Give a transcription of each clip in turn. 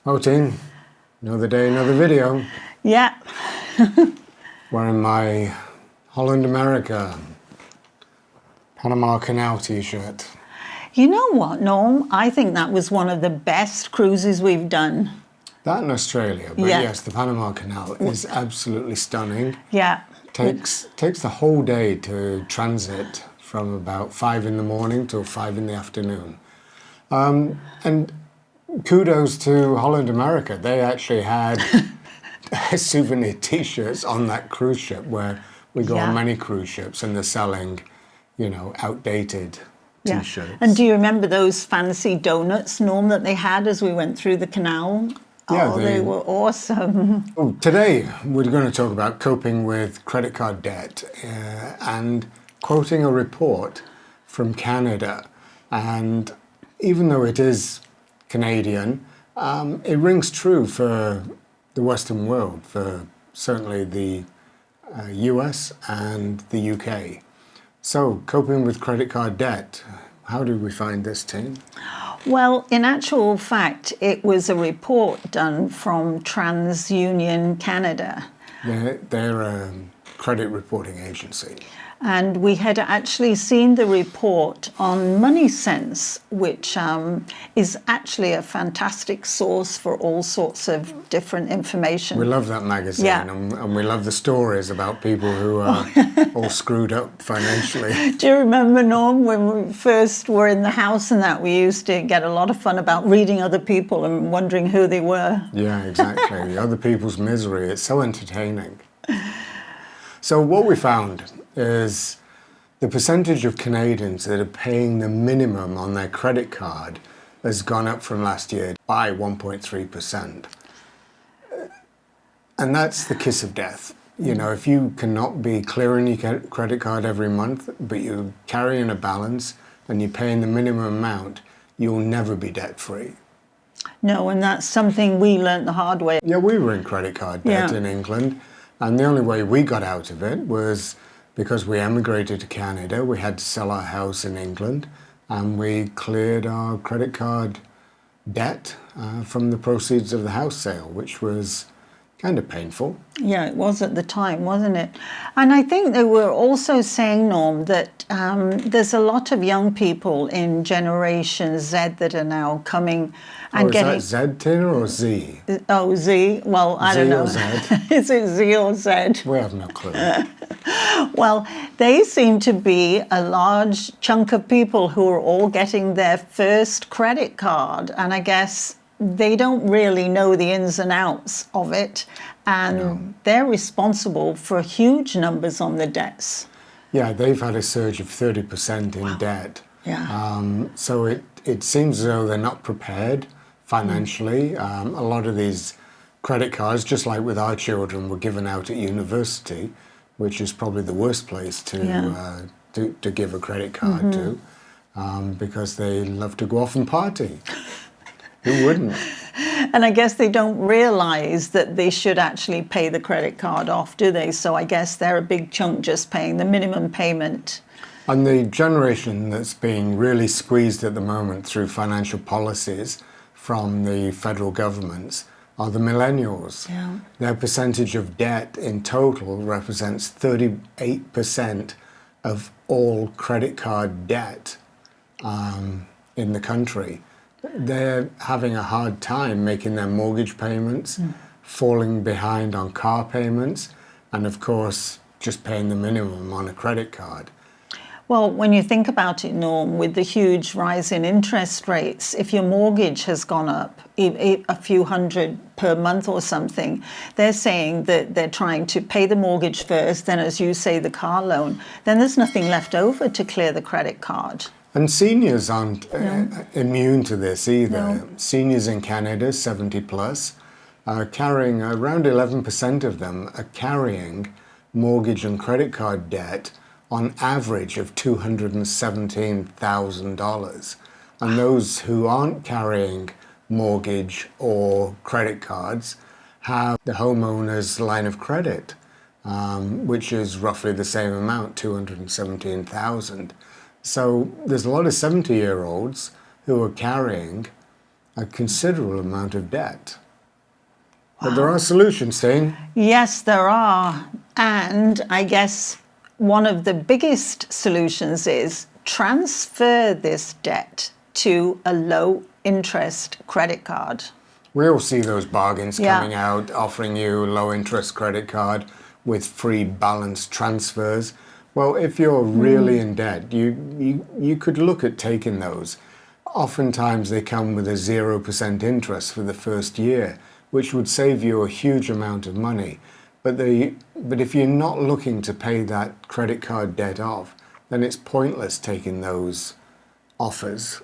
Oh, Teen, another day, another video. Yeah. Wearing my Holland America Panama Canal t-shirt. You know what, Norm? I think that was one of the best cruises we've done. That in Australia, but Yeah. yes, the Panama Canal is absolutely stunning. Yeah. Takes the whole day to transit from about 5 in the morning till 5 in the afternoon. And kudos to Holland America. They actually had souvenir t-shirts on that cruise ship where we go on many cruise ships and they're selling, outdated t-shirts. And do you remember those fancy donuts, Norm, that they had as we went through the canal? Yeah, they were awesome. Oh, today we're going to talk about coping with credit card debt and quoting a report from Canada. And even though it is Canadian, it rings true for the Western world, for certainly the US and the UK. So, coping with credit card debt, how did we find this, Tim? Well, in actual fact, it was a report done from TransUnion Canada. They're a credit reporting agency. And we had actually seen the report on Money Sense, which is actually a fantastic source for all sorts of different information. We love that magazine, and we love the stories about people who are all screwed up financially. Do you remember, Norm, when we first were in the house and that we used to get a lot of fun about reading other people and wondering who they were? Yeah, exactly. Other people's misery. It's so entertaining. So what we found is the percentage of Canadians that are paying the minimum on their credit card has gone up from last year by 1.3%. And that's the kiss of death. If you cannot be clearing your credit card every month, but you're carrying a balance and you're paying the minimum amount, you'll never be debt-free. No, and that's something we learnt the hard way. Yeah, we were in credit card debt in England, and the only way we got out of it was because we emigrated to Canada. We had to sell our house in England, and we cleared our credit card debt from the proceeds of the house sale, which was kind of painful. Yeah, it was at the time, wasn't it? And I think they were also saying, Norm, that there's a lot of young people in Generation Z that are now coming and getting... Is that Z, Tina, or Z? Oh, Z? Well, I don't know. Z or Z? Is it Z or Z? We have no clue. Well, they seem to be a large chunk of people who are all getting their first credit card. And I guess they don't really know the ins and outs of it. And they're responsible for huge numbers on the debts. Yeah, they've had a surge of 30% in debt. Yeah. So it seems as though they're not prepared financially. A lot of these credit cards, just like with our children, were given out at university, which is probably the worst place to give a credit card to, because they love to go off and party. Who wouldn't? And I guess they don't realise that they should actually pay the credit card off, do they? So I guess they're a big chunk just paying the minimum payment. And the generation that's being really squeezed at the moment through financial policies from the federal governments are the Millennials. Yeah. Their percentage of debt in total represents 38% of all credit card debt in the country. They're having a hard time making their mortgage payments, falling behind on car payments, and of course, just paying the minimum on a credit card. Well, when you think about it, Norm, with the huge rise in interest rates, if your mortgage has gone up a few hundred per month or something, they're saying that they're trying to pay the mortgage first, then, as you say, the car loan, then there's nothing left over to clear the credit card. And seniors aren't immune to this either. No. Seniors in Canada, 70 plus, are carrying, around 11% of them are carrying mortgage and credit card debt on average of $217,000. And those who aren't carrying mortgage or credit cards have the homeowner's line of credit, which is roughly the same amount, $217,000. So there's a lot of 70-year-olds who are carrying a considerable amount of debt. But there are solutions, Steen. Yes, there are. And I guess one of the biggest solutions is transfer this debt to a low interest credit card. We all see those bargains Yeah. coming out, offering you a low interest credit card with free balance transfers. Well, if you're really in debt, you could look at taking those. Oftentimes they come with a 0% interest for the first year, which would save you a huge amount of money. But if you're not looking to pay that credit card debt off, then it's pointless taking those offers.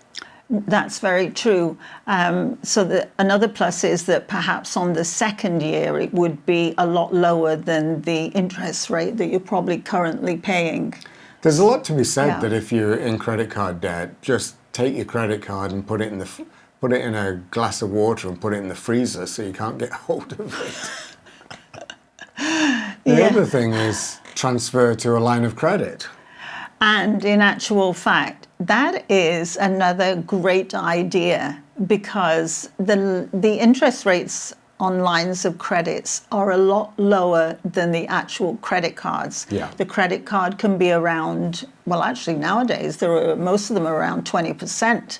That's very true. Another plus is that perhaps on the second year it would be a lot lower than the interest rate that you're probably currently paying. There's a lot to be said Yeah. that if you're in credit card debt, just take your credit card and put it in a glass of water and put it in the freezer so you can't get hold of it. The other thing is transfer to a line of credit. And in actual fact, that is another great idea because the interest rates on lines of credits are a lot lower than the actual credit cards. Yeah. The credit card can be around, well, actually nowadays, most of them are around 20%.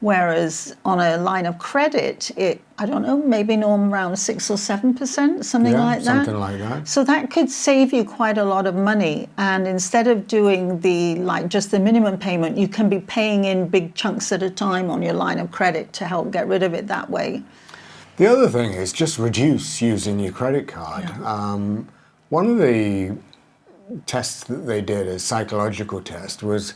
Whereas on a line of credit, I don't know, maybe Norm around 6 or 7%, something like that. Something like that. So that could save you quite a lot of money. And instead of doing just the minimum payment, you can be paying in big chunks at a time on your line of credit to help get rid of it that way. The other thing is just reduce using your credit card. Yeah. One of the tests that they did, a psychological test, was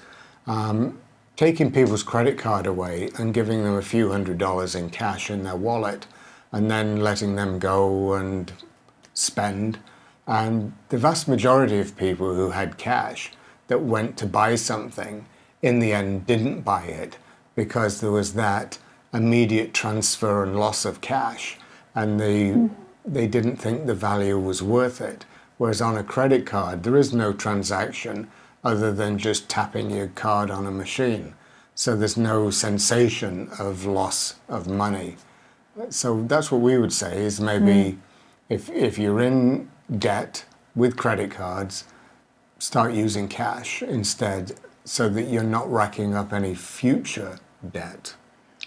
taking people's credit card away and giving them a few $100s in cash in their wallet and then letting them go and spend. And the vast majority of people who had cash that went to buy something in the end didn't buy it because there was that immediate transfer and loss of cash, and they didn't think the value was worth it. Whereas on a credit card, there is no transaction other than just tapping your card on a machine. So there's no sensation of loss of money. So that's what we would say is maybe if you're in debt with credit cards, start using cash instead so that you're not racking up any future debt.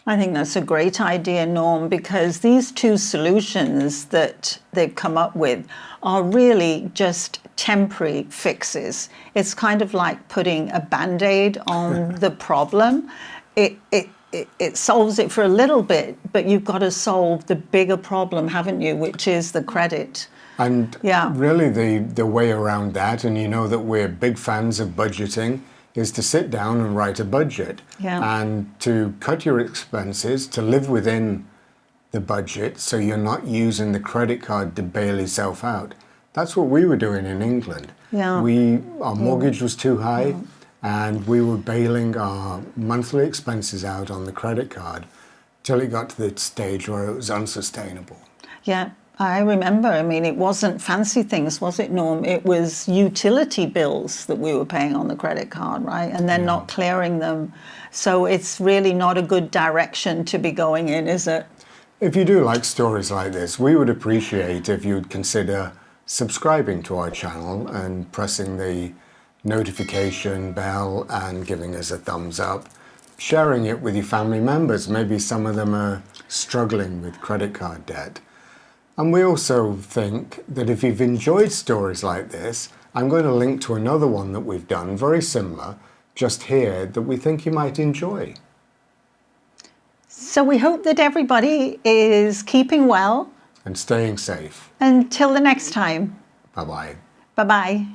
I think that's a great idea, Norm, because these two solutions that they've come up with are really just temporary fixes. It's kind of like putting a Band-Aid on the problem. It solves it for a little bit, but you've got to solve the bigger problem, haven't you, which is the credit. And Yeah. really the way around that, and you know that we're big fans of budgeting, is to sit down and write a budget and to cut your expenses, to live within the budget so you're not using the credit card to bail yourself out. That's what we were doing in England. Yeah. Our mortgage was too high and we were bailing our monthly expenses out on the credit card till it got to the stage where it was unsustainable. Yeah, I remember. I mean, it wasn't fancy things, was it, Norm? It was utility bills that we were paying on the credit card, right? And then not clearing them. So it's really not a good direction to be going in, is it? If you do like stories like this, we would appreciate if you'd consider subscribing to our channel and pressing the notification bell and giving us a thumbs up, sharing it with your family members. Maybe some of them are struggling with credit card debt. And we also think that if you've enjoyed stories like this, I'm going to link to another one that we've done, very similar, just here, that we think you might enjoy. So we hope that everybody is keeping well. And staying safe. Until the next time. Bye-bye. Bye-bye.